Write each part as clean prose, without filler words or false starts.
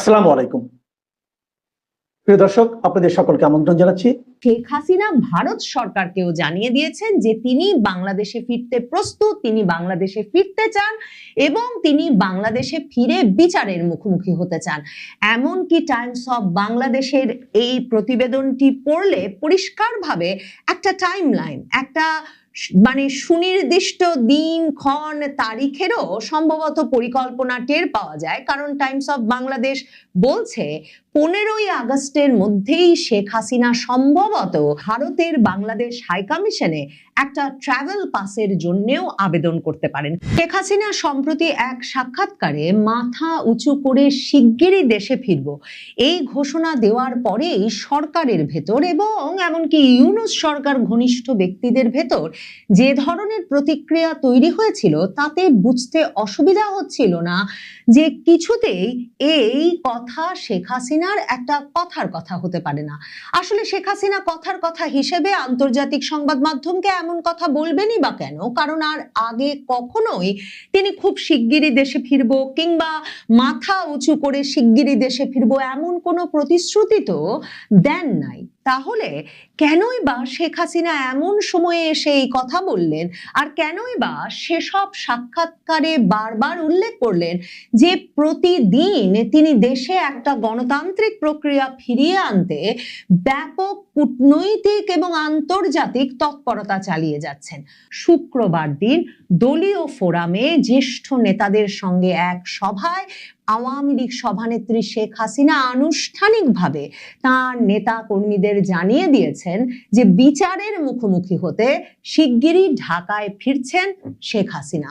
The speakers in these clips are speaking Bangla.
আসসালামু আলাইকুম প্রিয় দর্শক, আপনাদের সকলকে আমন্ত্রণ জানাচ্ছি। শেখ হাসিনা ভারত সরকারকেও জানিয়ে দিয়েছেন যে তিনি বাংলাদেশে ফিরতে প্রস্তুত, তিনি বাংলাদেশে ফিরতে চান এবং তিনি বাংলাদেশে ফিরে বিচারের মুখোমুখি হতে চান। এমনকি টাইমস অফ বাংলাদেশের এই প্রতিবেদনটি পড়লে পরিষ্কারভাবে একটা টাইমলাইন, একটা সুনির্দিষ্ট দিন ক্ষণ তারিখেরও সম্ভবত পরিকল্পনা টের পাওয়া যায়। কারণ টাইমস অফ বাংলাদেশ বলছে 15ই আগস্টের মধ্যেই শেখ হাসিনা সম্ভবত ভারতের বাংলাদেশ হাইকমিশনে একটা ট্রাভেল পাসের জন্যও আবেদন করতে পারেন। শেখ হাসিনা সম্প্রতি এক সাক্ষাৎকারে মাথা উঁচু করে শিগগিরই দেশে ফিরব এই ঘোষণা দেওয়ার পরেই সরকারের ভেতর এবং এমনকি ইউনূস সরকার ঘনিষ্ঠ ব্যক্তিদের ভেতর যে ধরনের প্রতিক্রিয়া তৈরি হয়েছিল তাতে বুঝতে অসুবিধা হচ্ছিল না যে কিছুতেই এই কথা শেখ হাসিনার একটা কথার কথা হতে পারে না। আসলে শেখ হাসিনা কথার কথা হিসেবে আন্তর্জাতিক সংবাদ মাধ্যমকে এমন কথা বলবেনই বা কেন? কারণ আর আগে কখনোই তিনি খুব শিগগিরই দেশে ফিরবো কিংবা মাথা উঁচু করে শিগগিরই দেশে ফিরবো এমন কোনো প্রতিশ্রুতি তো দেন নাই। তাহলে কেনই বা শেখ হাসিনা এমন সময়ে এসে এই কথা বললেন, আর কেনই বা সেসব সাক্ষাৎকারে বারবার উল্লেখ করলেন যে প্রতিদিন তিনি দেশে একটা গণতান্ত্রিক প্রক্রিয়া ফিরিয়ে আনতে ব্যাপক কূটনৈতিক এবং আন্তর্জাতিক তৎপরতা চালিয়ে যাচ্ছেন। শুক্রবার দিন দলীয় ফোরামে জ্যেষ্ঠ নেতাদের সঙ্গে এক সভায় আওয়ামী লীগ সভানেত্রী শেখ হাসিনা আনুষ্ঠানিকভাবে তার নেতা কর্মীদের জানিয়ে দিয়েছেন যে বিচারের মুখোমুখি হতে শিগগিরই ঢাকায় ফিরছেন শেখ হাসিনা।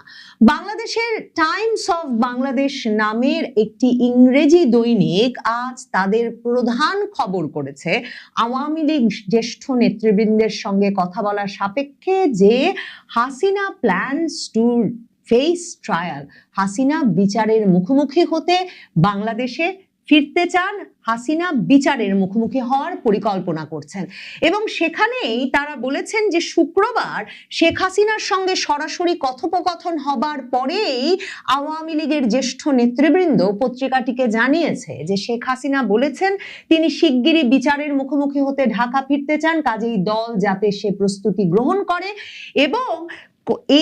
বাংলাদেশের টাইমস অফ বাংলাদেশ নামের একটি ইংরেজি দৈনিক আজ তাদের প্রধান খবর করেছে আওয়ামী লীগ জ্যেষ্ঠ নেতৃবৃন্দের সঙ্গে কথা বলার সাপেক্ষে যে Hasina plans to face trial, Hasina বিচারের মুখোমুখি হতে বাংলাদেশে ফিরতে চান, হাসিনা বিচারের মুখোমুখি হওয়ার পরিকল্পনা করছেন। এবং সেখানেই তারা বলেছেন যে শুক্রবার শেখ হাসিনার সঙ্গে সরাসরি কথোপকথন হবার পরেই আওয়ামী লীগের জ্যেষ্ঠ নেতৃবৃন্দ পত্রিকাটিকে জানিয়েছে যে শেখ হাসিনা বলেছেন তিনি শিগগিরই বিচারের মুখোমুখি হতে ঢাকা ফিরতে চান, কাজেই দল যাতে সে প্রস্তুতি গ্রহণ করে। এবং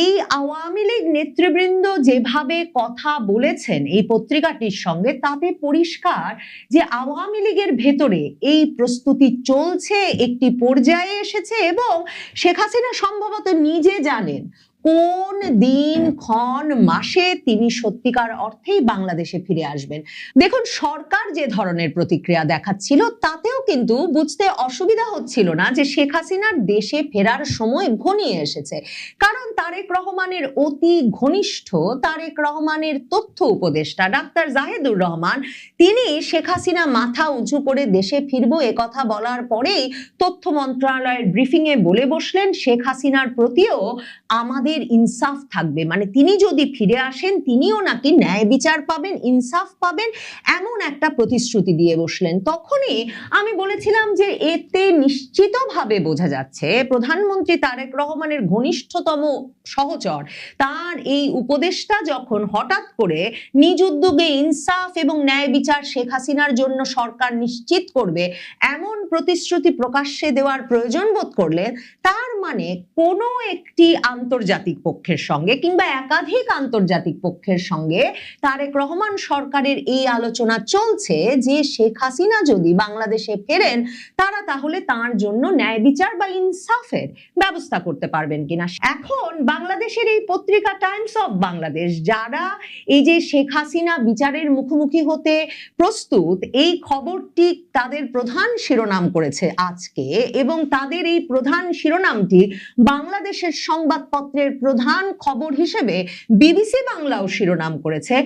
এই আওয়ামী লীগ নেতৃবৃন্দ যেভাবে কথা বলেছেন এই পত্রিকাটির সঙ্গে তাতে পরিষ্কার যে আওয়ামী লীগের ভেতরে এই প্রস্তুতি চলছে, একটি পর্যায়ে এসেছে এবং শেখ হাসিনা সম্ভবত নিজে জানেন কোন দিন ক্ষণ মাসে তিনি সত্যিকার অর্থেই বাংলাদেশে ফিরে আসবেন। দেখুন, সরকার যে ধরনের প্রতিক্রিয়া দেখাচ্ছিল তাতেও কিন্তু বুঝতে অসুবিধা হচ্ছিল না যে শেখ হাসিনার দেশে ফেরার সময় ঘনিয়ে এসেছে। কারণ তারেক রহমানের অতি ঘনিষ্ঠ, তারেক রহমানের তথ্য উপদেষ্টা ডাক্তার জাহেদুর রহমান তিনি শেখ হাসিনা মাথা উঁচু করে দেশে ফিরবো এ কথা বলার পরেই তথ্য মন্ত্রণালয়ের ব্রিফিং এ বলে বসলেন শেখ হাসিনার প্রতিও আমাদের ইনসাফ থাকবে, মানে তিনি যদি ফিরে আসেন তিনিও নাকি ন্যায় বিচার পাবেন, ইনসাফ পাবেন, এমন একটা প্রতিশ্রুতি দিয়ে বসলেন। তখনই আমি বলেছিলাম যে এতে নিশ্চিতভাবে বোঝা যাচ্ছে প্রধানমন্ত্রী তারেক রহমানের ঘনিষ্ঠতম সহচর তার এই উপদেষ্টা যখন হঠাৎ করে নিজ উদ্যোগে ইনসাফ এবং ন্যায় বিচার শেখ হাসিনার জন্য সরকার নিশ্চিত করবে এমন প্রতিশ্রুতি প্রকাশ্যে দেওয়ার প্রয়োজন বোধ করলেন, তার মানে কোনো একটি আন্তর্জাতিক পক্ষের সঙ্গে কিংবা একাধিক আন্তর্জাতিক পক্ষের সঙ্গে তারেক রহমান সরকারের এই আলোচনা চলছে যে শেখ হাসিনা যদি বাংলাদেশে ফেরেন তারা তাহলে তার জন্য ন্যায় বিচার বা ইনসাফের ব্যবস্থা করতে পারবেন কিনা। এখন বাংলাদেশের এই পত্রিকা টাইমস অফ বাংলাদেশ যারা এই যে শেখ হাসিনা বিচারের মুখোমুখি হতে প্রস্তুত এই খবরটি তাদের প্রধান শিরোনাম করেছে আজকে, এবং তাদের এই প্রধান শিরোনামটি বাংলাদেশের সংবাদপত্রের প্রধান খবর হিসেবে বিবিসি বাংলাও শিরোনাম করেছে।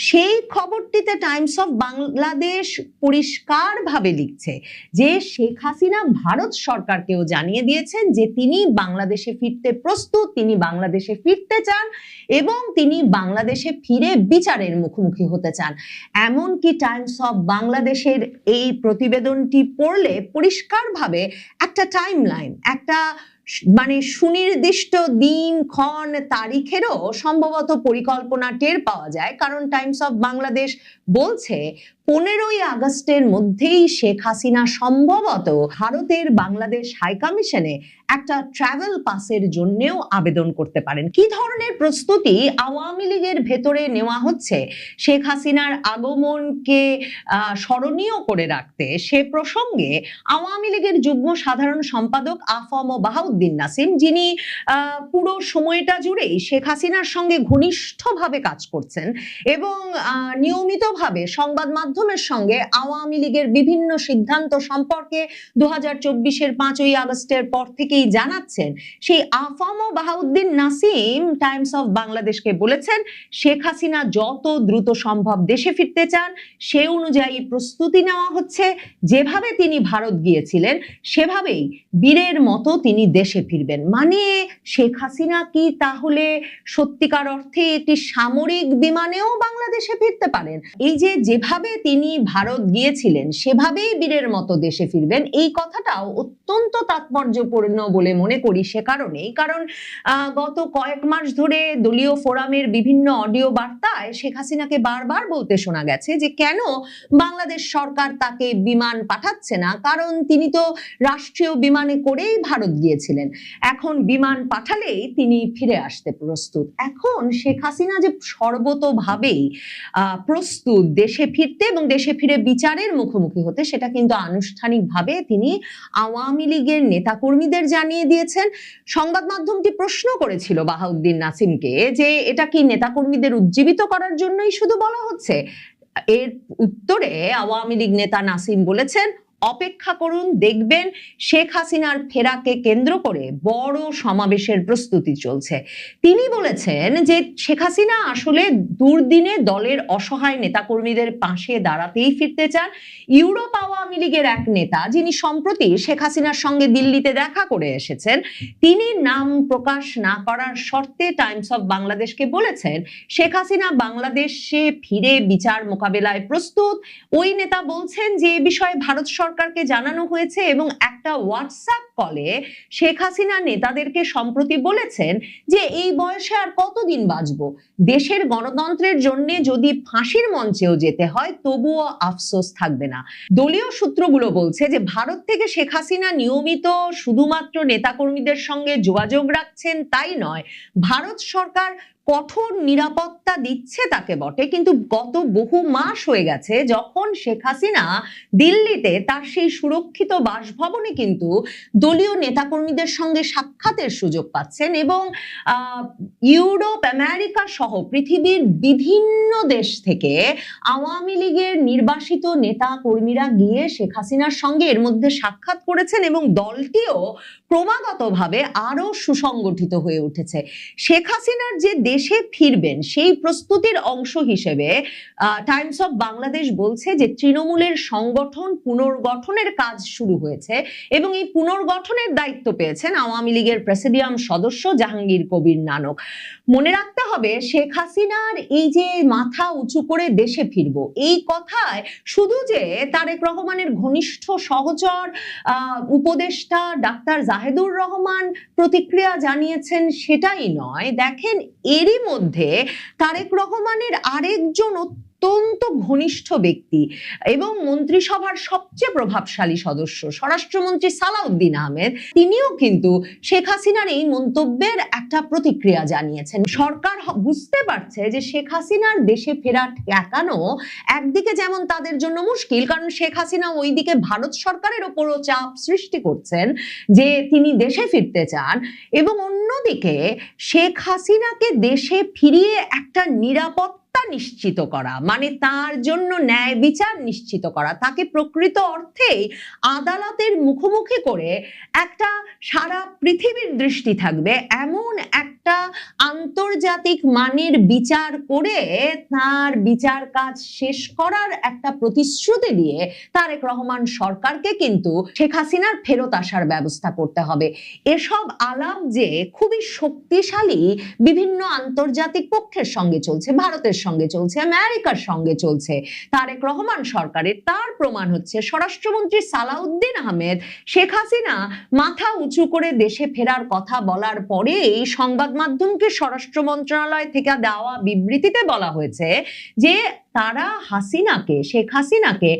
সেই খবরটিতে টাইমস অফ বাংলাদেশ পরিষ্কারভাবে লিখছে যে শেখ হাসিনা ভারত সরকারকেও জানিয়ে দিয়েছেন যে তিনি বাংলাদেশে ফিরতে প্রস্তুত, তিনি বাংলাদেশে ফিরতে চান এবং তিনি বাংলাদেশে ফিরে বিচারের মুখোমুখি হতে চান। এমনকি টাইমস অফ বাংলাদেশের এই প্রতিবেদনটি পড়লে পরিষ্কারভাবে একটা টাইমলাইন, একটা সুনির্দিষ্ট দিন ক্ষণ তারিখেরও সম্ভবত পরিকল্পনা টের পাওয়া যায়। কারণ টাইমস অফ বাংলাদেশ বলছে 15ই আগস্টের মধ্যেই শেখ হাসিনা সম্ভবত ভারতের বাংলাদেশ হাইকমিশনে একটা ট্রাভেল পাসের জন্যও আবেদন করতে পারেন। কি ধরনের প্রস্তুতি আওয়ামী লীগের ভেতরে নেওয়া হচ্ছে শেখ হাসিনার আগমনকে স্মরণীয় করে রাখতে, সে প্রসঙ্গে আওয়ামী লীগের যুগ্ম সাধারণ সম্পাদক আফম বাহাউদ্দিন নাসিম, যিনি পুরো সময়টা জুড়েই শেখ হাসিনার সঙ্গে ঘনিষ্ঠভাবে কাজ করছেন এবং নিয়মিতভাবে সংবাদ মাধ্যমের সঙ্গে আওয়ামী লীগের বিভিন্ন সিদ্ধান্ত সম্পর্কে 2024-এর 5ই আগস্টের পর থেকেই জানাচ্ছেন, সেই আফম বাহাউদ্দিন নাসিম টাইমস অফ বাংলাদেশকে বলেছেন শেখ হাসিনা যত দ্রুত সম্ভব দেশে ফিরতে চান, সে অনুযায়ী প্রস্তুতি নেওয়া হচ্ছে। যেভাবে তিনি ভারত গিয়েছিলেন সেভাবেই বীরের মতো তিনি দেশে ফিরবেন। মানে শেখ হাসিনা কি তাহলে সত্যিকার অর্থে একটি সামরিক বিমানেও বাংলাদেশে ফিরতে পারেন? এই যে যেভাবে তিনি ভারত গিয়েছিলেন সেভাবেই বীরের মতো দেশে ফিরবেন, এই কথাটাও অত্যন্ত তাৎপর্যপূর্ণ বলে মনে করি। সে কারণেই, কারণ গত কয়েক মাস ধরে দলীয় ফোরামের বিভিন্ন অডিও বার্তায় শেখ হাসিনাকে বারবার বলতে শোনা গেছে যে কেন বাংলাদেশ সরকার তাকে বিমান পাঠাচ্ছে না, কারণ তিনি তো রাষ্ট্রীয় বিমানে করেই ভারত গিয়েছিলেন, এখন বিমান পাঠালেই তিনি ফিরে আসতে প্রস্তুত। এখন শেখ হাসিনা যে সর্বতোভাবেই প্রস্তুত দেশে ফিরতে এবং দেশে ফিরে বিচারের মুখোমুখি হতে, সেটা কিন্তু আনুষ্ঠানিকভাবে তিনি আওয়ামী লীগের নেতাকর্মীদের জানিয়ে দিয়েছেন। সংবাদ মাধ্যমটি প্রশ্ন করেছিল বাহাউদ্দিন নাসিমকে যে এটা কি নেতাকর্মীদের উজ্জীবিত করার জন্যই শুধু বলা হচ্ছে? এর উত্তরে আওয়ামী লীগ নেতা নাসিম বলেছেন, অপেক্ষা করুন, দেখবেন শেখ হাসিনার ফেরাকে কেন্দ্র করে বড় সমাবেশের প্রস্তুতি চলছে। তিনি বলেছেন যে শেখ হাসিনা আসলে দুর্দিনে দলের অসহায় নেতাকর্মীদের পাশে দাঁড়াতেই ফিরতে চান। ইউরোপ আওয়ামী লীগের এক নেতা, যিনি সম্প্রতি শেখ হাসিনার সঙ্গে দিল্লিতে দেখা করে এসেছেন, তিনি নাম প্রকাশ না করার শর্তে টাইমস অফ বাংলাদেশকে বলেছেন শেখ হাসিনা বাংলাদেশে ফিরে বিচার মোকাবেলায় প্রস্তুত। ওই নেতা বলছেন যে এ বিষয়ে ভারত সরকারকে জানানো হয়েছে এবং একটা হোয়াটসঅ্যাপ কলে শেখ হাসিনা নেতাদেরকে সম্প্রতি বলেছেন যে এই বয়সে আর কতদিন বাঁচবো, দেশের গণতন্ত্রের জন্য যদি ফাঁসির মঞ্চেও যেতে হয় তবুও আফসোস থাকবে না। দলীয় সূত্রগুলো বলছে যে ভারত থেকে শেখ হাসিনা নিয়মিত শুধুমাত্র নেতাকর্মীদের সঙ্গে যোগাযোগ রাখছেন তাই নয়, ভারত সরকার কঠোর নিরাপত্তা দিচ্ছে তাকে বটে, কিন্তু গত বহু মাস হয়ে গেছে যখন শেখ হাসিনা দিল্লিতে তার সেই সুরক্ষিত বাসভবনে কিন্তু দলীয় নেতাকর্মীদের সঙ্গে সাক্ষাতের সুযোগ পাচ্ছেন এবং ইউরোপ, আমেরিকা সহ পৃথিবীর বিভিন্ন দেশ থেকে আওয়ামী লীগের নির্বাসিত নেতা কর্মীরা গিয়ে শেখ হাসিনার সঙ্গে এর মধ্যে সাক্ষাৎ করেছেন এবং দলটিও ক্রমাগতভাবে আরো সুসংগঠিত হয়ে উঠেছে। শেখ হাসিনার যে দেশে ফিরবেন সেই প্রস্তুতির অংশ হিসেবে টাইমস অফ বাংলাদেশ বলছে যে তৃণমূলের সংগঠন পুনর্গঠনের কাজ শুরু হয়েছে এবং এই পুনর্গঠনের দায়িত্ব পেয়েছেন আওয়ামী লীগের প্রেসিডিয়াম সদস্য জাহাঙ্গীর কবির নানক। মনে রাখতে হবে শেখ হাসিনার এই যে মাথা উঁচু করে দেশে ফিরবো এই কথায় শুধু যে তারেক রহমানের ঘনিষ্ঠ সহচর উপদেষ্টা ডাক্তার জাহেদুর রহমান প্রতিক্রিয়া জানিয়েছেন সেটাই নয়। দেখেন, এরই মধ্যে তারেক রহমানের আরেকজন অত্যন্ত ঘনিষ্ঠ ব্যক্তি এবং মন্ত্রিসভার সবচেয়ে প্রভাবশালী সদস্য স্বরাষ্ট্রমন্ত্রী সালাউদ্দিন আহমেদ, তিনিও কিন্তু শেখ হাসিনার এই মন্তব্যের একটা প্রতিক্রিয়া জানিয়েছেন। সরকার বুঝতে পারছে যে শেখ হাসিনার দেশে ফেরা ঠেকানো একদিকে যেমন তাদের জন্য মুশকিল, কারণ শেখ হাসিনা ওইদিকে ভারত সরকারের ওপরও চাপ সৃষ্টি করছেন যে তিনি দেশে ফিরতে চান, এবং অন্যদিকে শেখ হাসিনাকে দেশে ফিরিয়ে একটা নিরাপত্তা নিশ্চিত করা, মানে তার জন্য ন্যায় বিচার নিশ্চিত করা, তাকে প্রকৃত অর্থে আদালতের মুখোমুখি করে একটা সারা পৃথিবীর দৃষ্টি থাকবে এমন একটা আন্তর্জাতিক মানের বিচার করে তার বিচার কাজ শেষ করার একটা প্রতিশ্রুতি দিয়ে তারেক রহমান সরকারকে কিন্তু শেখ হাসিনার ফেরত আসার ব্যবস্থা করতে হবে। এসব আলাপ যে খুবই শক্তিশালী বিভিন্ন আন্তর্জাতিক পক্ষের সঙ্গে চলছে, ভারতের সঙ্গে চলছে, আমেরিকার সঙ্গে চলছে তারেক রহমান সরকারের, তার প্রমাণ হচ্ছে স্বরাষ্ট্রমন্ত্রী সালাউদ্দিন আহমেদ শেখ হাসিনা মাথা উঁচু করে দেশে ফেরার কথা বলার পরে এই সংবাদ মাধ্যমকে স্বরাষ্ট্র মন্ত্রণালয় থেকে দেওয়া বিবৃতিতে বলা হয়েছে যে তারা শেখ হাসিনাকে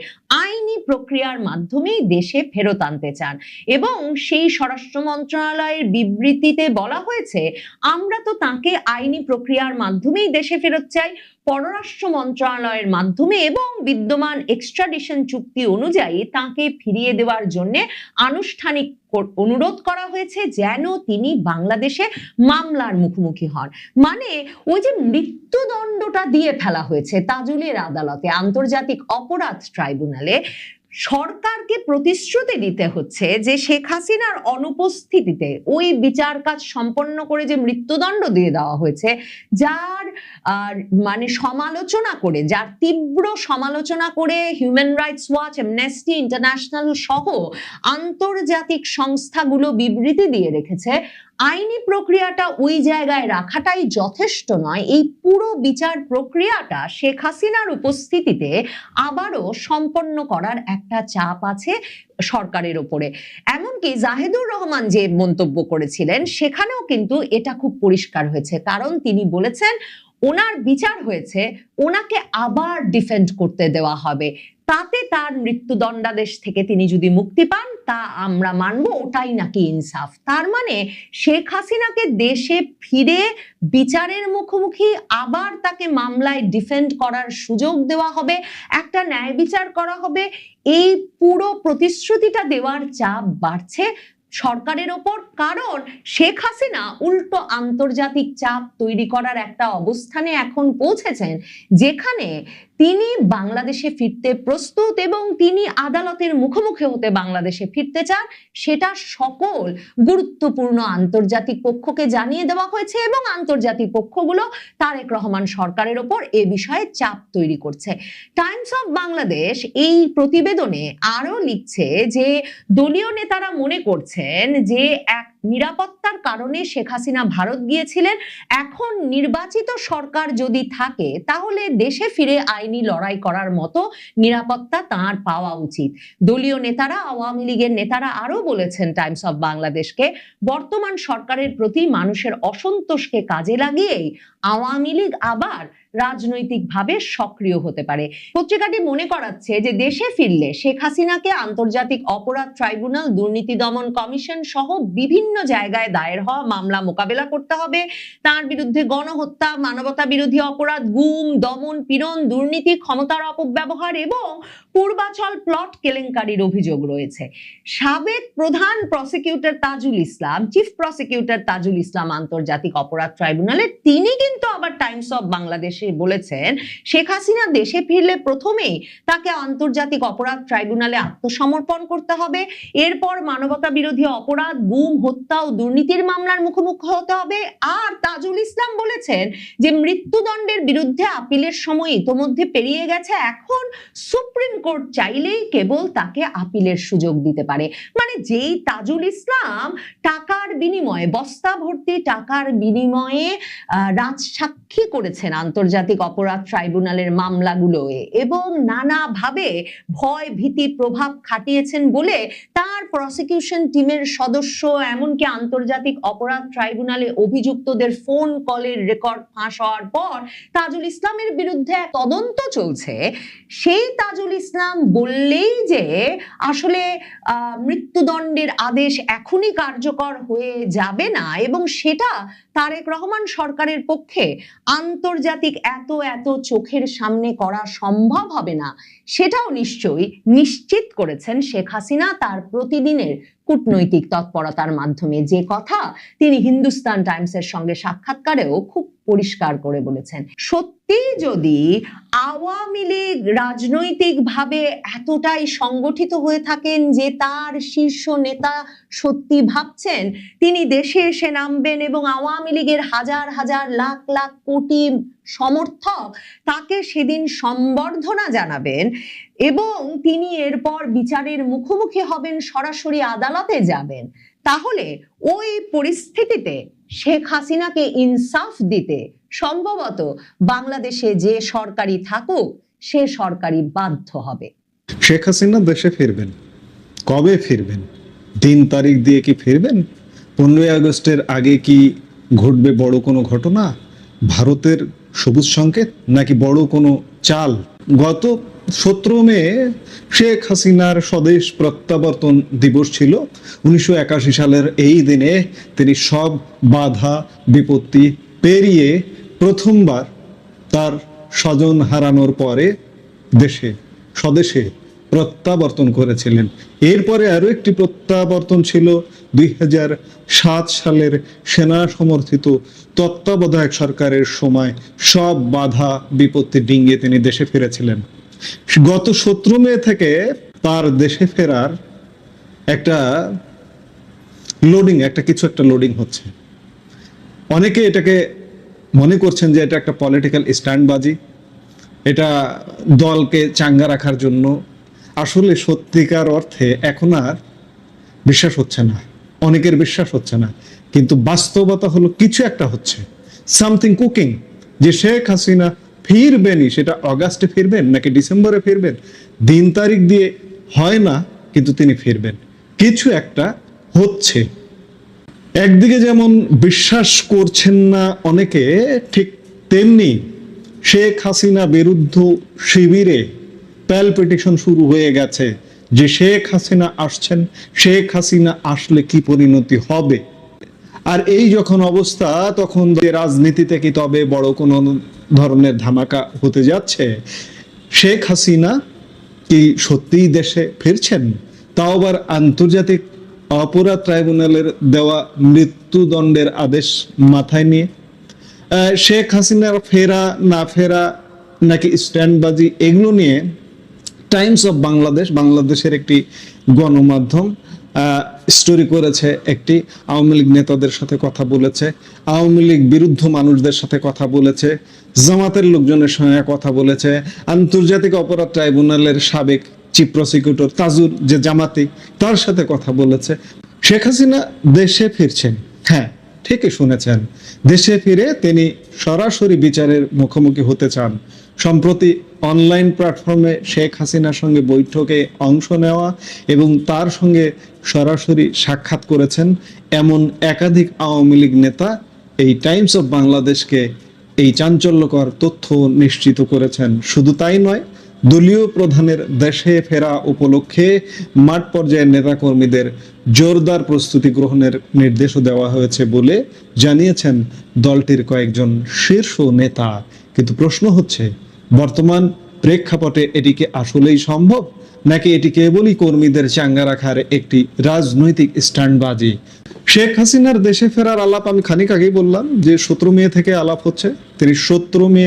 আইনি প্রক্রিয়ার মাধ্যমেই দেশে ফেরত আনতে চান। এবং সেই স্বরাষ্ট্র মন্ত্রণালয়ের বিবৃতিতে বলা হয়েছে, আমরা তো তাকে আইনি প্রক্রিয়ার মাধ্যমেই দেশে ফেরত চাই। পররাষ্ট্র মন্ত্রণালয়ের মাধ্যমে এবং বিদ্যমান এক্সট্রাডিশন চুক্তি অনুযায়ী তাকে ফিরিয়ে দেওয়ার জন্য আনুষ্ঠানিক অনুরোধ করা হয়েছে, যেন তিনি বাংলাদেশে মামলার মুখোমুখি হন। মানে ওই যে মৃত্যুদণ্ডটা দিয়ে ফেলা হয়েছে তাজুলের আদালতে, আন্তর্জাতিক অপরাধ ট্রাইব্যুনালে, সরকারকে প্রতিশ্রুতি দিতে হচ্ছে যে শেখ হাসিনার অনুপস্থিতিতে ওই বিচার কাজ সম্পন্ন করে যে মৃত্যুদণ্ড দিয়ে দেওয়া হয়েছে, যার মানে সমালোচনা করে, যার তীব্র সমালোচনা করে human rights watch, amnesty international সহ আন্তর্জাতিক সংস্থাগুলো বিবৃতি দিয়ে রেখেছে, আইনি প্রক্রিয়াটা ওই জায়গায় রাখাটাই যথেষ্ট নয়। এই পুরো বিচার প্রক্রিয়াটা শেখ হাসিনার উপস্থিতিতে আবারও সম্পন্ন করার একটা চাপ আছে সরকারের উপরে। এমনকি জাহেদুর রহমান যে মন্তব্য করেছিলেন সেখানেও কিন্তু এটা খুব পরিষ্কার হয়েছে, কারণ তিনি বলেছেন ওনার বিচার হয়েছে, ওনাকে আবার ডিফেন্ড করতে দেওয়া হবে, তাতে তার মৃত্যুদণ্ডাদেশ থেকে তিনি যদি মুক্তি পান তা আমরা মানব, ওটাই নাকি ইনসাফ। তার মানে শেখ হাসিনাকে দেশে ফিরে বিচারের মুখোমুখি আবার তাকে মামলায় ডিফেন্ড করার সুযোগ দেওয়া হবে, একটা ন্যায় বিচার করা হবে। এই পুরো প্রতিশ্রুতিটা দেওয়ার চাপ বাড়ছে সরকারের ওপর, কারণ শেখ হাসিনা উল্টো আন্তর্জাতিক চাপ তৈরি করার একটা অবস্থানে এখন পৌঁছেছেন, যেখানে তিনি বাংলাদেশে ফিরতে প্রস্তুত এবং তিনি আদালতের মুখোমুখি হতে বাংলাদেশে ফিরতে চান। সেটা সকল গুরুত্বপূর্ণ আন্তর্জাতিক পক্ষকে জানিয়ে দেওয়া হয়েছে এবং আন্তর্জাতিক পক্ষগুলো তারেক রহমান সরকারের ওপর এ বিষয়ে চাপ তৈরি করছে। টাইমস অফ বাংলাদেশ এই প্রতিবেদনে আরো লিখছে যে দলীয় নেতারা মনে করছেন যে এক নিরাপত্তার কারণে শেখ হাসিনা ভারত গিয়েছিলেন, এখন নির্বাচিত সরকার যদি থাকে তাহলে দেশে ফিরে আইনি লড়াই করার মতো নিরাপত্তা তাঁর পাওয়া উচিত। দলীয় নেতারা, আওয়ামী লীগের নেতারা আরো বলেছেন টাইমস অফ বাংলাদেশকে, বর্তমান সরকারের প্রতি মানুষের অসন্তোষকে কাজে লাগিয়েই আওয়ামী লীগ আবার রাজনৈতিকভাবে সক্রিয় হতে পারে। পত্রিকাটি মনে করাচ্ছে যে দেশে ফিরলে শেখ হাসিনাকে আন্তর্জাতিক অপরাধ ট্রাইব্যুনাল, দুর্নীতি দমন কমিশন সহ বিভিন্ন জায়গায় দায়ের হওয়া মামলা মোকাবেলা করতে হবে। তার বিরুদ্ধে গণহত্যা, মানবতা বিরোধী অপরাধ, গুম, দমন, পীড়ন, দুর্নীতি, ক্ষমতার অপব্যবহার এবং পূর্বাচল প্লট কেলেঙ্কারির অভিযোগ রয়েছে। সাবেক প্রধান prosecutor Tajul Islam, chief prosecutor Tajul Islam আন্তর্জাতিক অপরাধ ট্রাইব্যুনালে, তিনি কিন্তু আবার টাইমস অফ বাংলাদেশে বলেছেন শেখ হাসিনা দেশে ফিরলে প্রথমেই তাকে আন্তর্জাতিক অপরাধ ট্রাইব্যুনালে আত্মসমর্পণ করতে হবে, এরপর মানবতা বিরোধী অপরাধ, গুম, হত্যা ও দুর্নীতির মামলার মুখোমুখি হতে হবে। আর তাজুল ইসলাম বলেছেন যে মৃত্যুদণ্ডের বিরুদ্ধে আপিলের সময় ইতোমধ্যে পেরিয়ে গেছে, এখন সুপ্রিম কোর্ট চাইলেই কেবল তাকে আপিলের সুযোগ দিতে পারে। মানে যেই তাজুল ইসলাম টাকার বিনিময়ে, বস্তা ভর্তি টাকার বিনিময়ে রাজসাক্ষী করেছেন আন্তর্জাতিক অপরাধ ট্রাইব্যুনালের মামলাগুলোয় এবং নানাভাবে ভয় ভীতি প্রভাব খাটিয়েছেন বলে তার প্রসিকিউশন টিমের সদস্য, এমনকি আন্তর্জাতিক অপরাধ ট্রাইব্যুনালে অভিযুক্তদের ফোন কলের রেকর্ড ফাঁস হওয়ার পর তাজুল ইসলামের বিরুদ্ধে তদন্ত চলছে। সেই তাজুল ইসলাম বললেই যে আসলে মৃত্যুদণ্ডের আদেশ এখনই কার্যকর হয়ে যাবে না এবং সেটা তারেক রহমান সরকারের পক্ষে আন্তর্জাতিক এত চোখের সামনে করা সম্ভব হবে না, সেটাও নিশ্চয়ই নিশ্চিত করেছেন শেখ হাসিনা তার প্রতিদিনের কূটনৈতিক তৎপরতার মাধ্যমে, যে কথা তিনি হিন্দুস্তান টাইমসের সঙ্গে সাক্ষাৎকারেও খুব পরিষ্কার করে বলেছেন। সত্যি যদি আওয়ামী লীগ রাজনৈতিকভাবে এতটাই সংগঠিত হয়ে থাকেন যে তার শীর্ষ নেতা সত্যি ভাবছেন তিনি দেশে এসে নামবেন এবং আওয়ামী লীগের হাজার হাজার লাখ লাখ কোটি সমর্থক তাকে সেদিন সম্বর্ধনা জানাবেন এবং তিনি এরপর বিচারের মুখোমুখি হবেন, সরাসরি আদালতে যাবেন, তাহলে ওই পরিস্থিতিতে শেখ হাসিনাকে ইনসাফ দিতে সম্ভবত বাংলাদেশে যে সরকারি থাকুক সে সরকারি বাধ্য হবে। শেখ হাসিনা দেশে ফিরবেন, কবে ফিরবেন, দিন তারিখ দিয়ে কি ফিরবেন? 15ই আগস্টের আগে কি ঘটবে বড় কোনো ঘটনা? ভারতের সবুজ সংকেত নাকি বড় কোনো চাল? গত 17 মে শেখ হাসিনার স্বদেশ প্রত্যাবর্তন দিবস ছিল। 1981 সালের এই দিনে তিনি সব বাধা বিপত্তি পেরিয়ে প্রথমবার তার স্বজন হারানোর পরে স্বদেশে প্রত্যাবর্তন করেছিলেন। এরপরে আরো একটি প্রত্যাবর্তন ছিল 2007 সালের সেনা সমর্থিত তত্ত্বাবধায়ক সরকারের সময় সব বাধা বিপত্তি ডিঙিয়ে তিনি দেশে ফিরেছিলেন। গত 17 মে থেকে তার দেশে ফেরার একটা লোডিং হচ্ছে। অনেকে এটাকে মনে করছেন যে এটা একটা পলিটিক্যাল স্ট্যান্ডবাজি, এটা দলকে চাঙ্গা রাখার জন্য। আসলে সত্যিকার অর্থে এখন আর বিশ্বাস হচ্ছে না, অনেকের বিশ্বাস হচ্ছে না, কিন্তু বাস্তবতা হলো কিছু একটা হচ্ছে, সামথিং কুকিং। যে শেখ হাসিনা ফিরবেনই, সেটা অগাস্টে ফিরবেন নাকি ডিসেম্বরে ফিরবেন দিন তারিখ দিয়ে হয় না, কিন্তু তিনি ফিরবেন। কিছু একটা হচ্ছে। একদিকে যেমন বিশ্বাস করছেন না অনেকে, ঠিক তেমনি শেখ হাসিনা বিরুদ্ধ শিবিরে প্যালপিটেশন শুরু হয়ে গেছে যে শেখ হাসিনা আসছেন, শেখ হাসিনা আসলে কি পরিণতি হবে। আর এই যখন অবস্থা, তখন যে রাজনীতিতে কি তবে বড় কোনো ধরনের ধামাকা হতে যাচ্ছে? শেখ হাসিনা কি সত্যিই দেশে ফিরছেন, তাও আবার আন্তর্জাতিক অপরাধ ট্রাইব্যুনালের দেওয়া মৃত্যুদণ্ডের আদেশ মাথায় নিয়ে? শেখ হাসিনার ফেরা না ফেরা নাকি স্ট্যান্ডবাজি, এগুলো নিয়ে টাইমস অফ বাংলাদেশের একটি গণমাধ্যম স্টোরি করেছে। একটি আওয়ামী লীগ নেতাদের সাথে কথা বলেছে, আওয়ামী লীগ বিরুদ্ধ মানুষদের সাথে কথা বলেছে, জামাতের লোকজনের সঙ্গে কথা বলেছে, আন্তর্জাতিক অপরাধ ট্রাইব্যুনালের সাবেক চিফ প্রসিকিউটর তাজুর যে জামাতি, তার সাথে কথা বলেছে। শেখ হাসিনা দেশে ফিরছেন, হ্যাঁ ঠিকই শুনেছেন, দেশে ফিরে তিনি সরাসরি বিচারের মুখোমুখি হতে চান। সম্প্রতি অনলাইন প্ল্যাটফর্মে শেখ হাসিনার সঙ্গে বৈঠকে অংশ নেওয়া এবং তার সঙ্গে সরাসরি সাক্ষাৎ করেছেন এমন একাধিক আওয়ামী লীগ নেতা এই টাইমস অফ বাংলাদেশকে এই চাঞ্চল্যকর তথ্য নিশ্চিত করেছেন। শুধু তাই নয়, দলীয় প্রধানের দেশে ফেরা উপলক্ষে মাঠ পর্যায়ের নেতাকর্মীদের জোরদার প্রস্তুতি গ্রহণের নির্দেশও দেওয়া হয়েছে বলে জানিয়েছেন দলটির কয়েকজন শীর্ষ নেতা। কিন্তু প্রশ্ন হচ্ছে, বর্তমান প্রেক্ষাপটে এটি কি আসলেই সম্ভব, নাকি এটি কেবলই কর্মীদের চাঙ্গা রাখার একটি রাজনৈতিক স্ট্যান্ডবাজি? শেখ হাসিনার দেশে ফেরার আলাপ আমি খানিক আগেই বললাম যে 17 মে থেকে আলাপ হচ্ছে। তিনি 17 মে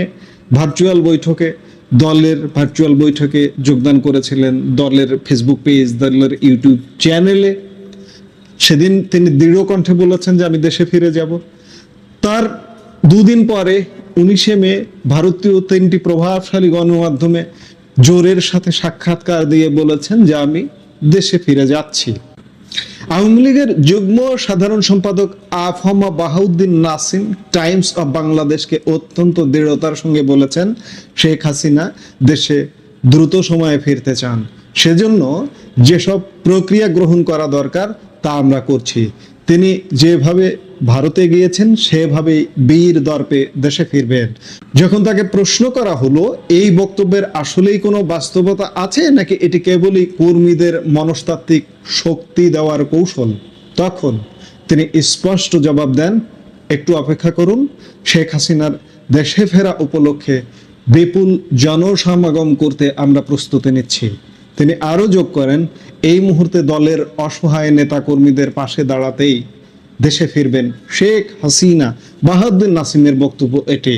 ভার্চুয়াল বৈঠকে যোগদান করেছিলেন দলের ফেসবুক পেজ, দলের ইউটিউব চ্যানেলে। সেদিন তিনি দৃঢ় কণ্ঠে বলেছেন যে আমি দেশে ফিরে যাব। তার দুদিন পরে 19 মে ভারতীয় 3টি প্রভাবশালী গণমাধ্যমে জোরের সাথে সাক্ষাৎকার দিয়ে বলেছেন যে আমি দেশে ফিরে যাচ্ছি। আওয়ামী লীগের যুগ্ম সাধারণ সম্পাদক আফহামা বাহাউদ্দিন নাসিম টাইমস অফ বাংলাদেশকে অত্যন্ত দৃঢ়তার সঙ্গে বলেছেন শেখ হাসিনা দেশে দ্রুত সময়ে ফিরতে চান, সেজন্য যেসব প্রক্রিয়া গ্রহণ করা দরকার তা আমরা করছি। তিনি যেভাবে ভারতে গিয়েছেন সেভাবেই বীর দর্পে দেশে ফিরবেন। যখন তাকে প্রশ্ন করা হলো এই বক্তব্যের আসলেই কোনো বাস্তবতা আছে নাকি এটি কেবলই কর্মীদের মনস্তাত্ত্বিক শক্তি দেওয়ার কৌশল, তখন তিনি স্পষ্ট জবাব দেন, একটু অপেক্ষা করুন, শেখ হাসিনার দেশে ফেরা উপলক্ষে বিপুল জনসমাগম করতে আমরা প্রস্তুতি নিচ্ছি। তিনি আরো যোগ করেন, এই মুহূর্তে দলের অসহায় নেতা কর্মীদের পাশে দাঁড়াতেই দেশে ফিরবেন শেখ হাসিনা। বাহাউদ্দিন নাসিমের বক্তব্য এটি।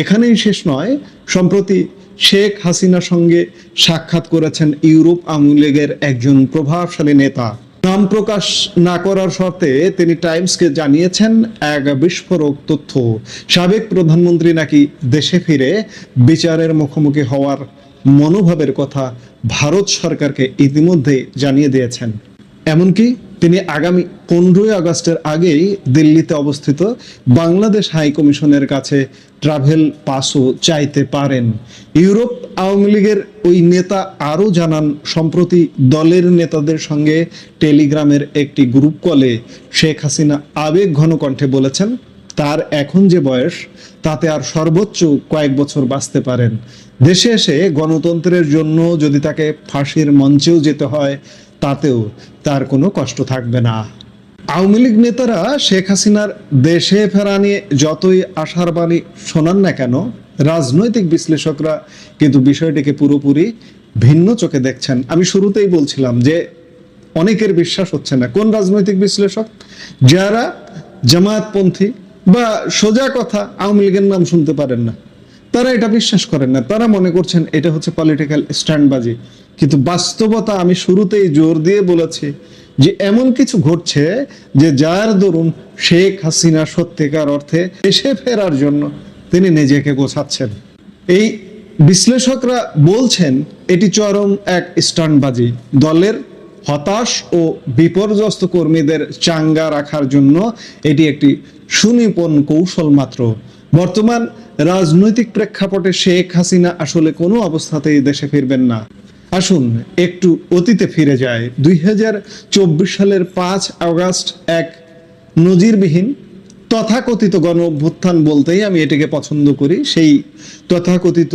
এখানেই শেষ নয়, সম্প্রতি শেখ হাসিনার সঙ্গে সাক্ষাৎ করেছেন ইউরোপ আওয়ামী লীগের একজন প্রভাবশালী নেতা। নাম প্রকাশ না করার শর্তে তিনি টাইমসকে জানিয়েছেন এক বিস্ফোরক তথ্য। সাবেক প্রধানমন্ত্রী নাকি দেশে ফিরে বিচারের মুখোমুখি হওয়ার মনোভাবের কথা ভারত সরকারকে ইতিমধ্যে জানিয়ে দিয়েছেন। এমনকি তিনি আগামী 15 আগস্টের আগেই দিল্লিতে অবস্থিত বাংলাদেশ হাই কমিশনের কাছে ট্রাভেল পাসও চাইতে পারেন। ইউরোপ আওয়ামী লীগের ওই নেতা আরও জানান, সম্প্রতি দলের নেতাদের সঙ্গে টেলিগ্রামের একটি গ্রুপ কলে শেখ হাসিনা আবেগ ঘন কণ্ঠে বলেছেন, তার এখন যে বয়স তাতে আর সর্বোচ্চ কয়েক বছর বাঁচতে পারেন। দেশে এসে গণতন্ত্রের জন্য যদি তাকে ফাঁসির মঞ্চেও যেতে হয় তাতেও তার কোনো কষ্ট থাকবে না। আওয়ামী লীগ নেতারা শেখ হাসিনার দেশে ফেরা নিয়ে যতই আশার বাণী শোনান না কেন, রাজনৈতিক বিশ্লেষকরা কিন্তু বিষয়টিকে পুরোপুরি ভিন্ন চোখে দেখছেন। আমি শুরুতেই বলছিলাম যে অনেকের বিশ্বাস হচ্ছে না। কোন রাজনৈতিক বিশ্লেষক? যারা জামায়াতপন্থী বা সোজা কথা আওয়ামী লীগের নাম শুনতে পারেন না, তারা এটা বিশ্বাস করেন না। তারা মনে করছেন এটা হচ্ছে পলিটিক্যাল স্ট্যান্ডবাজি। কিন্তু বাস্তবতা আমি শুরুতেই জোর দিয়ে বলেছি যে এমন কিছু ঘটছে যে যার দরুন শেখ হাসিনা সত্যিকার অর্থে দেশে ফেরার জন্য তিনি নিজেকে গোছাচ্ছেন। এই বিশ্লেষকরা বলছেন এটি চরম এক স্ট্যান্ডবাজি, দলের হতাশ ও বিপর্যস্ত কর্মীদের চাঙ্গা রাখার জন্য এটি একটি সুনিপুণ কৌশল মাত্র। বর্তমান রাজনৈতিক প্রেক্ষাপটে শেখ হাসিনা আসলে কোনো অবস্থাতেই দেশে ফিরবেন না। আসুন একটু অতীতে ফিরে যায়। 2024 সালের 5 আগস্ট এক নজিরবিহীন তথাকথিত গণ অভ্যুত্থান বলতেই আমি এটাকে পছন্দ করি। সেই তথাকথিত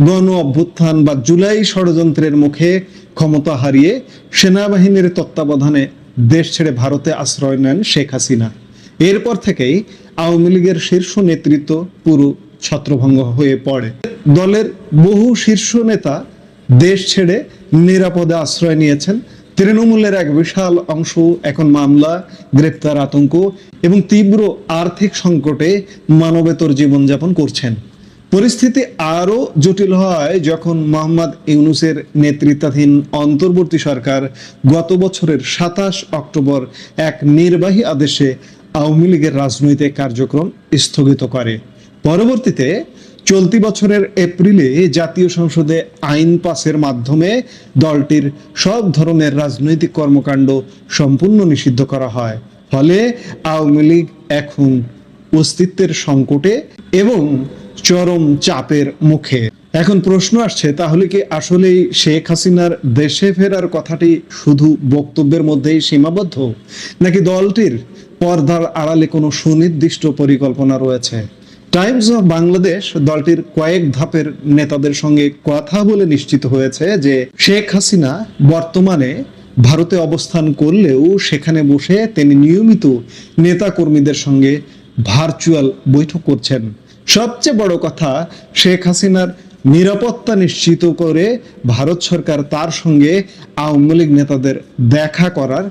গণ অভ্যুত্থান বা জুলাই ষড়যন্ত্রের মুখে ক্ষমতা হারিয়ে সেনাবাহিনীর তত্ত্বাবধানে দেশ ছেড়ে ভারতে আশ্রয় নেন শেখ হাসিনা। এরপর থেকেই আওয়ামী লীগের শীর্ষ নেতৃত্ব পুরো ছত্রভঙ্গ হয়ে পড়ে। দলের বহু শীর্ষ নেতা দেশ ছেড়ে নিরাপদে আশ্রয় নিয়েছেন। তৃণমূলের এক বিশাল অংশ এখন মামলা, গ্রেপ্তার, আতঙ্ক এবং তীব্র আর্থিক সংকটে মানবেতর জীবনযাপন করছেন। পরিস্থিতি আরো জটিল হয় যখন মোহাম্মদ ইউনূসের নেতৃত্বাধীন অন্তর্বর্তী সরকার গত বছরের 27 অক্টোবর এক নির্বাহী আদেশে আওয়ামী লীগের রাজনৈতিক কার্যক্রম স্থগিত করে। পরবর্তীতে চলতি বছরের এপ্রিলে জাতীয় সংসদে আইন পাসের মাধ্যমে দলটির সব ধরনের রাজনৈতিক কর্মকাণ্ড সম্পূর্ণ নিষিদ্ধ করা হয়। ফলে আওয়ামী লীগ এখন অস্তিত্বের সংকটে এবং চরম চাপের মুখে। এখন প্রশ্ন আসছে, তাহলে কি আসলেই শেখ হাসিনার দেশে ফেরার কথাটি শুধু বক্তব্যের মধ্যেই সীমাবদ্ধ, নাকি দলটির পর্দার আড়ালে কোনো সুনির্দিষ্ট পরিকল্পনা রয়েছে? টাইমস অফ বাংলাদেশ দলটির কয়েক ধাপের নেতাদের সঙ্গে কথা বলে নিশ্চিত হয়েছে যে শেখ হাসিনা বর্তমানে ভারতে অবস্থান করলেও সেখানে বসে তিনি নিয়মিত নেতা কর্মীদের সঙ্গে ভার্চুয়াল বৈঠক করছেন। সবচেয়ে বড় কথা, শেখ হাসিনার নিরাপত্তা নিশ্চিত করে ভারত সরকার তার সঙ্গে আওয়ামী লীগ নেতাদের দেখা করার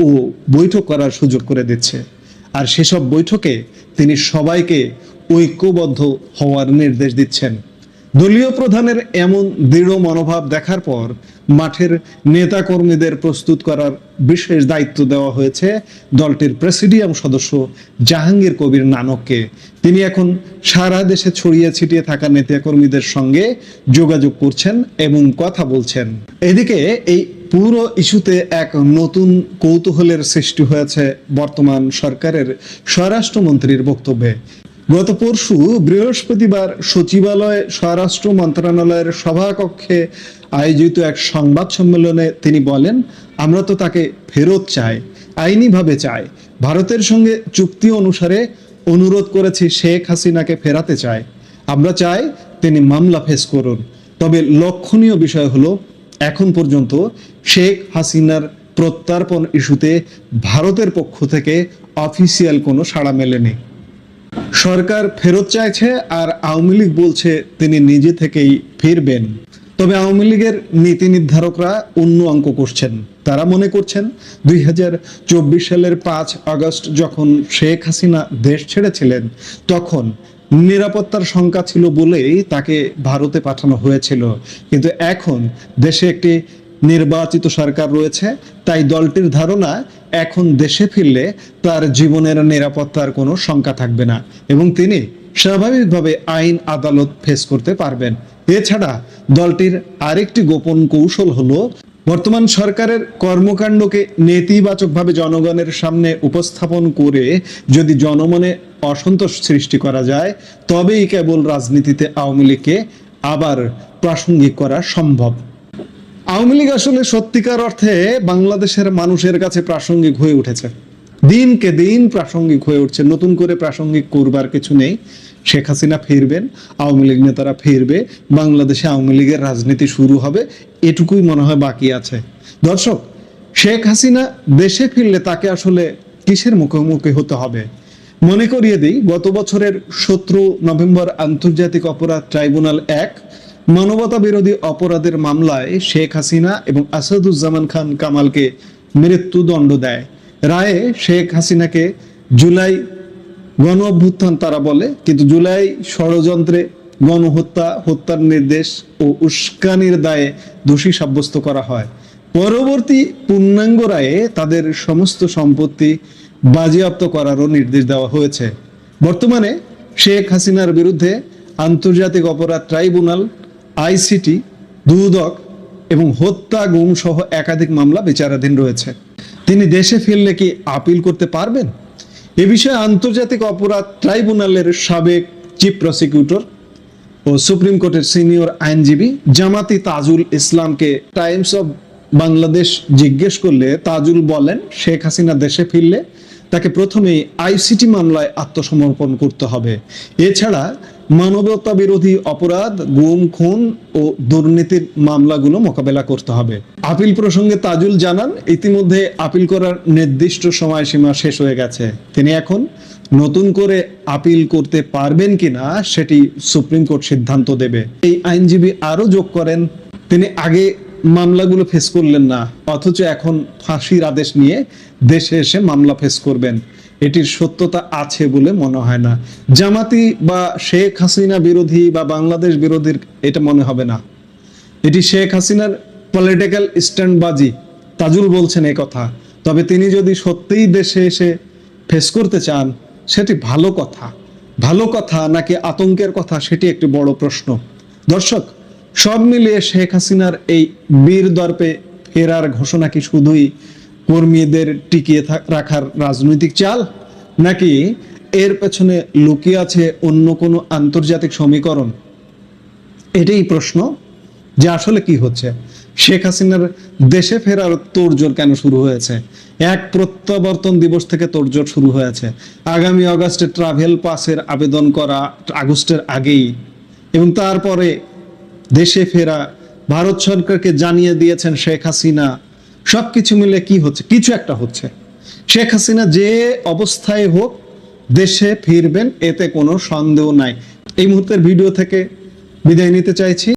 ও বৈঠক করার সুযোগ করে দিচ্ছে। আর সেসব বৈঠকে তিনি সবাইকে ঐক্যবদ্ধ হওয়ার নির্দেশ দিচ্ছেন। দলীয় প্রধানের এমন দৃঢ় মনোভাব দেখার পর মাঠের নেতা কর্মীদের প্রস্তুত করার বিশেষ দায়িত্ব দেওয়া হয়েছে দলটির প্রেসিডিয়াম সদস্য জাহাঙ্গীর কবির নানককে। তিনি এখন সারা দেশে ছড়িয়ে ছিটিয়ে থাকা নেতা কর্মীদের সঙ্গে যোগাযোগ করছেন এবং কথা বলছেন। এদিকে এই পুরো ইস্যুতে এক নতুন কৌতূহলের সৃষ্টি হয়েছে বর্তমান সরকারের স্বরাষ্ট্রমন্ত্রীর বক্তব্যে। গত পরশু বৃহস্পতিবার সচিবালয়ে স্বরাষ্ট্র মন্ত্রণালয়ের সভাকক্ষে আয়োজিত এক সংবাদ সম্মেলনে তিনি বলেন, আমরা তো তাকে ফেরত চাই, আইনিভাবে চাই। ভারতের সঙ্গে চুক্তি অনুসারে অনুরোধ করেছি শেখ হাসিনাকে ফেরাতে চাই। আমরা চাই তিনি মামলা ফেস করুন। তবে লক্ষণীয় বিষয় হলো এখন পর্যন্ত শেখ হাসিনার প্রত্যর্পণ ইস্যুতে ভারতের পক্ষ থেকে অফিসিয়াল কোনো সাড়া মেলেনি। সরকার ফেরত চাইছে আর আওয়ামী লীগ বলছে তিনি নিজে থেকেই ফিরবেন। তবে আওয়ামী লীগের নীতি নির্ধারকরা অন্য অঙ্ক করছেন। তারা মনে করছেন 2024 সালের 5 আগস্ট যখন শেখ হাসিনা দেশ ছেড়েছিলেন তখন নিরাপত্তার শঙ্কা ছিল বলেই তাকে ভারতে পাঠানো হয়েছিল। কিন্তু এখন দেশে একটি নির্বাচিত সরকার রয়েছে, তাই দলটির ধারণা এখন দেশে ফিরলে তার জীবনের নিরাপত্তার কোনো শঙ্কা থাকবে না এবং তিনি স্বাভাবিকভাবে আইন আদালত ফেস করতে পারবেন। এছাড়া দলটির আরেকটি গোপন কৌশল হলো বর্তমান সরকারের কর্মকাণ্ডকে নেতিবাচকভাবে জনগণের সামনে উপস্থাপন করে যদি জনমনে অসন্তোষ সৃষ্টি করা যায় তবেই কেবল রাজনীতিতে আওয়ামী লীগকে আবার প্রাসঙ্গিক করা সম্ভব। আওয়ামী লীগ আসলে সত্যিকার অর্থে বাংলাদেশের মানুষের কাছে প্রাসঙ্গিক হয়ে উঠেছে। দিনকে দিন প্রাসঙ্গিক হয়ে উঠছে, নতুন করে প্রাসঙ্গিক করবার কিছু নেই। শেখ হাসিনা ফিরবেন, আওয়ামী লীগ নেতারা ফিরবে, বাংলাদেশে আওয়ামী লীগের রাজনীতি শুরু হবে, এটুকুই মনে হয় বাকি আছে। দর্শক, শেখ হাসিনা দেশে ফিরলে তাকে আসলে কিসের মুখোমুখি হতে হবে? মনে করিয়ে দিই, গত বছরের 17 নভেম্বর আন্তর্জাতিক অপরাধ ট্রাইব্যুনাল 1 মানবতা বিরোধী অপরাধের মামলায় শেখ হাসিনা এবং আসাদুজ্জামান খান কামালকে মৃত্যুদণ্ড দেয়। রায়ে শেখ হাসিনাকে জুলাই গণ অভ্যুত্থান তারা বলে, কিন্তু জুলাই ষড়যন্ত্রে গণহত্যা, হত্যার নির্দেশ ও উস্কানির দায়ে দোষী সাব্যস্ত করা হয়। পরবর্তী পূর্ণাঙ্গ রায়ে তাদের সমস্ত সম্পত্তি বাজেয়াপ্ত করারও নির্দেশ দেওয়া হয়েছে। বর্তমানে শেখ হাসিনার বিরুদ্ধে আন্তর্জাতিক অপরাধ ট্রাইব্যুনাল, আইসিটি, দুদক এবং হত্যা, গুম সহ একাধিক মামলা বিচারাধীন রয়েছে। তিনি দেশে ফিরলে কি আপিল করতে পারবেন? এ বিষয়ে আন্তর্জাতিক অপরাধ ট্রাইব্যুনালের সাবেক চিফ প্রসিকিউটর ও সুপ্রিম কোর্টের সিনিয়র আইনজীবী জামাতি তাজুল ইসলামকে টাইমস অফ বাংলাদেশ জিজ্ঞেস করলে তাজুল বলেন, শেখ হাসিনা দেশে ফিরলে তাকে প্রথমেই আইসিটি মামলায় আত্মসমর্পণ করতে হবে। এছাড়া মানবতা বিরোধী অপরাধ, গুম, খুন ও দুর্নীতির মামলাগুলো মোকাবেলা করতে হবে। আপিল প্রসঙ্গে তাজুল জানান, ইতিমধ্যে আপিল করার নির্দিষ্ট সময়সীমা শেষ হয়ে গেছে। তিনি এখন নতুন করে আপিল করতে পারবেন কিনা সেটি সুপ্রিম কোর্ট সিদ্ধান্ত দেবে। এই আইনজীবী আরো যোগ করেন, তিনি আগে মামলাগুলো ফেস করলেন না, অথচ এখন ফাঁসির আদেশ নিয়ে দেশে এসে মামলা ফেস করবেন। এটির সত্যতা আছে বলে মনে হয় না। জামাতি বা শেখ হাসিনা বিরোধী বা বাংলাদেশ বিরোধীর এটা মনে হবে না। এটি শেখ হাসিনার পলিটিক্যাল স্ট্যান্ডবাজি। তাজুল বলছেন এই কথা। তবে তিনি যদি সত্যিই দেশে এসে ফেস করতে চান, সেটি ভালো কথা। ভালো কথা নাকি আতঙ্কের কথা, সেটি একটি বড় প্রশ্ন। দর্শক, সব মিলিয়ে শেখ হাসিনার এই বীর দর্পে ফেরার ঘোষণা কি শুধুই কর্মীদের টিকিয়ে রাখার রাজনৈতিক চাল, নাকি এর পেছনে লুকিয়ে আছে অন্য কোনো আন্তর্জাতিক সমীকরণ? এটাই প্রশ্ন, যে আসলে কি হচ্ছে। শেখ হাসিনার দেশে ফেরার তোড়জোড় কেন শুরু হয়েছে? এক প্রত্যাবর্তন দিবস থেকে তোড়জোড় শুরু হয়েছে। আগামী আগস্টে ট্রাভেল পাসের আবেদন করা আগস্টের আগেই, এবং তারপরে দেশে ফেরা, ভারত সরকারকে জানিয়ে দিয়েছেন শেখ হাসিনা। সবকিছু মিলে কি হচ্ছে? কিছু একটা হচ্ছে। শেখ হাসিনা যে অবস্থায় হোক দেশে ফিরবেন, এতে কোনো সন্দেহ নাই। এই মুহূর্তের ভিডিও থেকে বিদায় নিতে চাইছি।